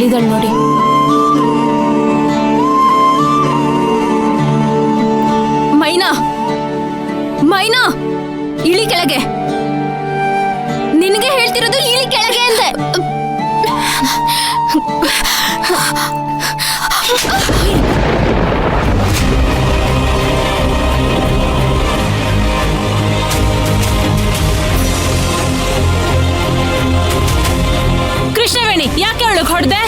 ಇಳಿದಳು ನೋಡಿ. ಮೈನಾ, ಮೈನಾ, ಇಳಿ ಕೆಳಗೆ. ನಿನಗೆ ಹೇಳ್ತಿರೋದು ಇಳಿ ಕೆಳಗೆ ಅಂದೆ. ಕೃಷ್ಣವೇಣಿ, ಯಾಕೆ ಅವಳಿಗೆ ಹೊಡೆದೆ?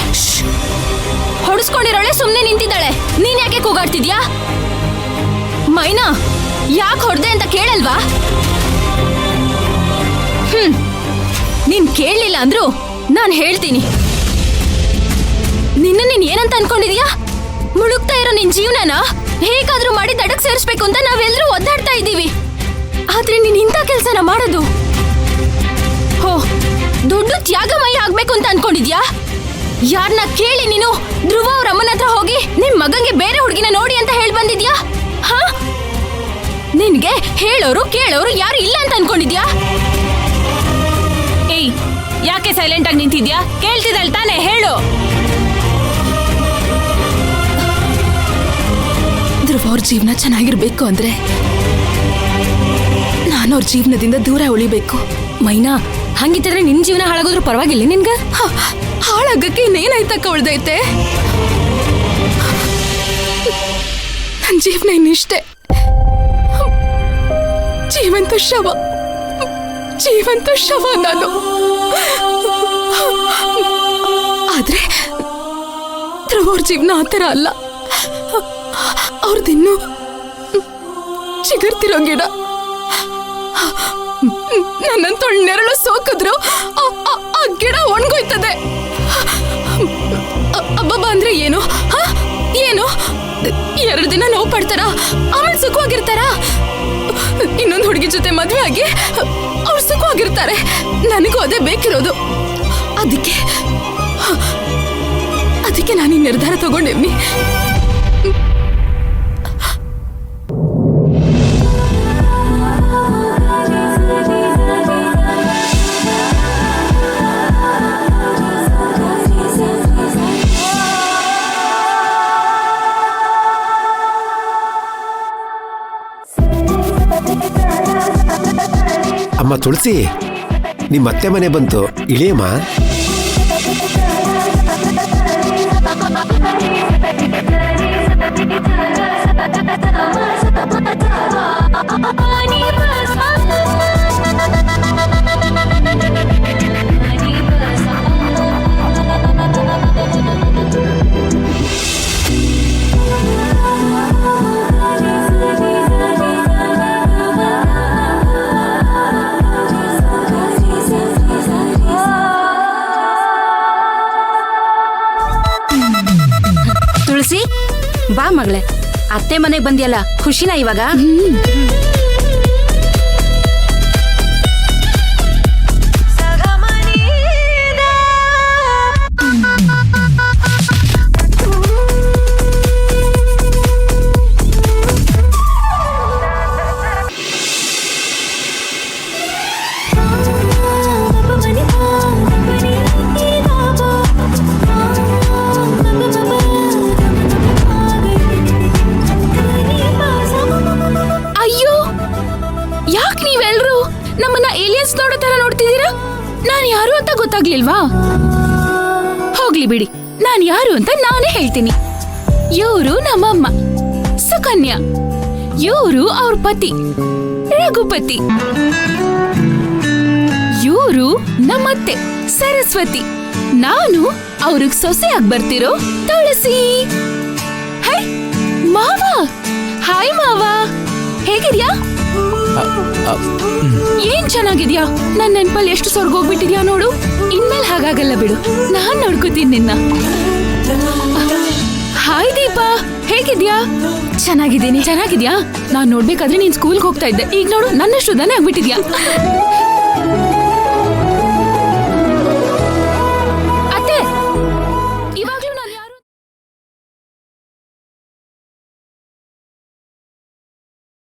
ಹೊಡೆಸ್ಕೊಂಡಿರೋಳೆ ಸುಮ್ಮನೆ ನಿಂತಿದ್ದಾಳೆ, ನೀನ್ ಯಾಕೆ ಕೂಗಾಡ್ತಿದ್ಯಾ? ಮೈನಾ, ಯಾಕೆ ಹೊಡೆದೆ ಅಂತ ಕೇಳಲ್ವಾ? ನೀನ್ ಕೇಳಲಿಲ್ಲ ಅಂದ್ರು ನಾನ್ ಹೇಳ್ತೀನಿ. ನಿನ್ನ ನೀನ್ ಏನಂತ ಅನ್ಕೊಂಡಿದ್ಯಾ? ಮುಳುಗ್ತಾ ಇರೋ ನಿನ್ ಜೀವನನ ಹೇಗಾದ್ರೂ ಮಾಡಿ ದಡಕ್ ಸೇರಿಸ್ಬೇಕು ಅಂತ ನಾವೆಲ್ಲರೂ ಒದ್ದಾಡ್ತಾ ಇದ್ದೀವಿ. ಆದ್ರೆ ನೀನ್ ಇಂಥ ಕೆಲ್ಸನ ಮಾಡೋದು ಹೋ ದೊಡ್ಡ ತ್ಯಾಗಮಯ ಆಗ್ಬೇಕು ಅಂತ ಅನ್ಕೊಂಡಿದ್ಯಾ? ಯಾರನ್ನ ಕೇಳಿ ನೀನು ಧ್ರುವ ಅವ್ರ ಅಮ್ಮನ ಹತ್ರ ಹೋಗಿ ನಿಮ್ ಮಗಂಗೆ ಬೇರೆ ಹುಡುಗಿನ ನೋಡಿ ಅಂತ ಹೇಳಿ ಬಂದಿದ್ಯಾ? ಹಾ, ನಿನ್ಗೆ ಹೇಳೋರು ಕೇಳೋರು ಯಾರು ಇಲ್ಲ ಅಂತ ಅನ್ಕೊಂಡಿದ್ಯಾ? ಏಯ್, ಯಾಕೆ ಸೈಲೆಂಟ್ ಆಗಿ ನಿಂತಿದ್ಯಾ? ಕೇಳ್ತಿದ್ದಲ್ ತಾನೇ, ಹೇಳು. ಧ್ರುವ ಅವ್ರ ಜೀವನ ಚೆನ್ನಾಗಿರ್ಬೇಕು ಅಂದ್ರೆ ನಾನು ಅವ್ರ ಜೀವನದಿಂದ ದೂರ ಉಳಿಬೇಕು. ಮೈನಾ, ಹಂಗಿದ್ರೆ ನಿನ್ ಜೀವನ ಹಾಳಾಗೋದ್ರೂ ಪರವಾಗಿಲ್ಲ ನಿನ್ಗ? ಹಾಳಾಗಕ್ಕೆ ಇನ್ನೇನಾಯ್ತಕ್ಕ ಉಳ್ದೈತೆ? ನನ್ ಜೀವನ ಇನ್ನಿಷ್ಟೇ, ಜೀವಂತ ಶವ, ಜೀವಂತ ಶವ ನಾನು. ಆದ್ರೆ ಧ್ರುವ ಅವ್ರ ಜೀವನ ಆತರ ಅಲ್ಲ. ಅವ್ರದಿನ್ನು ಚಿಗುರ್ತಿರೋ ಗಿಡ. ನನ್ನಂತೊಳ್ ನೆರಳು ಸೋಕಿದ್ರು ಆ ಗಿಡ ಒಣಗೋಯ್ತದೆ. ಅಬ್ಬಬ್ಬ ಅಂದ್ರೆ ಏನು? ಏನು 2 ದಿನ ನೋವು ಪಡ್ತಾರ, ಆಮೇಲೆ ಸುಖವಾಗಿರ್ತಾರ. ಇನ್ನೊಂದು ಹುಡುಗಿ ಜೊತೆ ಮದ್ವೆ ಆಗಿ ಅವ್ರು ಸುಖವಾಗಿರ್ತಾರೆ. ನನಗೂ ಅದೇ ಬೇಕಿರೋದು. ಅದಕ್ಕೆ ನಾನು ಈ ನಿರ್ಧಾರ ತಗೊಂಡಿವ್ನಿ. ಅಮ್ಮ ತುಳಸಿ, ನಿಮ್ಮ ಅತ್ತೆ ಮನೆ ಬಂತು, ಇಳಿಯಮ್ಮ. ತುಳಸಿ, ಬಾ ಮಗಳೇ, ಅತ್ತೆ ಮನೆಗೆ ಬಂದಿಯಲ್ಲ, ಖುಷಿನಾ ಇವಾಗ? ನಮ್ಮನ್ನ ಏಲಿಯನ್ಸ್ ನೋಡೋ ತರ ನೋಡ್ತಿದ್ದೀರಾ? ನಾನು ಯಾರು ಅಂತ ಗೊತ್ತಾಗ್ಲಿಲ್ವಾ? ಹೋಗ್ಲಿ ಬಿಡಿ, ನಾನು ಯಾರು ಅಂತ ನಾನೇ ಹೇಳ್ತೀನಿ. ಇವರು ನಮ್ಮಮ್ಮ ಸುಕನ್ಯಾ, ಇವರು ಅವ್ರ ಪತಿ ರಘುಪತಿ, ಇವರು ನಮ್ಮತ್ತೆ ಸರಸ್ವತಿ, ನಾನು ಅವ್ರಿಗೆ ಸೊಸೆಯಾಗಿ ಬರ್ತಿರೋ ತುಳಸಿ. ಹೈ ಮಾವ, ಹಾಯ್ ಮಾವ, ಹೇಗಿದ್ಯಾ? ಏನ್ ಚೆನ್ನಾಗಿದ್ಯಾ? ನನ್ ನೆನ್ಪಲ್ಲಿ ಎಷ್ಟು ಸ್ವರ್ಗೋಗ್ಬಿಟ್ಟಿದ್ಯಾ ನೋಡು. ಇನ್ಮೇಲೆ ಹಾಗಾಗಲ್ಲ ಬಿಡು, ನಾನ್ ನೋಡ್ಕೋತೀನಿ ನಿನ್ನ. ಹಾಯ್ ದೀಪಾ, ಹೇಗಿದ್ಯಾ? ಚೆನ್ನಾಗಿದ್ದೀನಿ. ಚೆನ್ನಾಗಿದ್ಯಾ? ನಾನ್ ನೋಡ್ಬೇಕಾದ್ರೆ ನೀನ್ ಸ್ಕೂಲ್ಗೆ ಹೋಗ್ತಾ ಇದ್ದೆ, ಈಗ ನೋಡು ನನ್ನಷ್ಟು ದನ ಆಗ್ಬಿಟ್ಟಿದ್ಯಾ.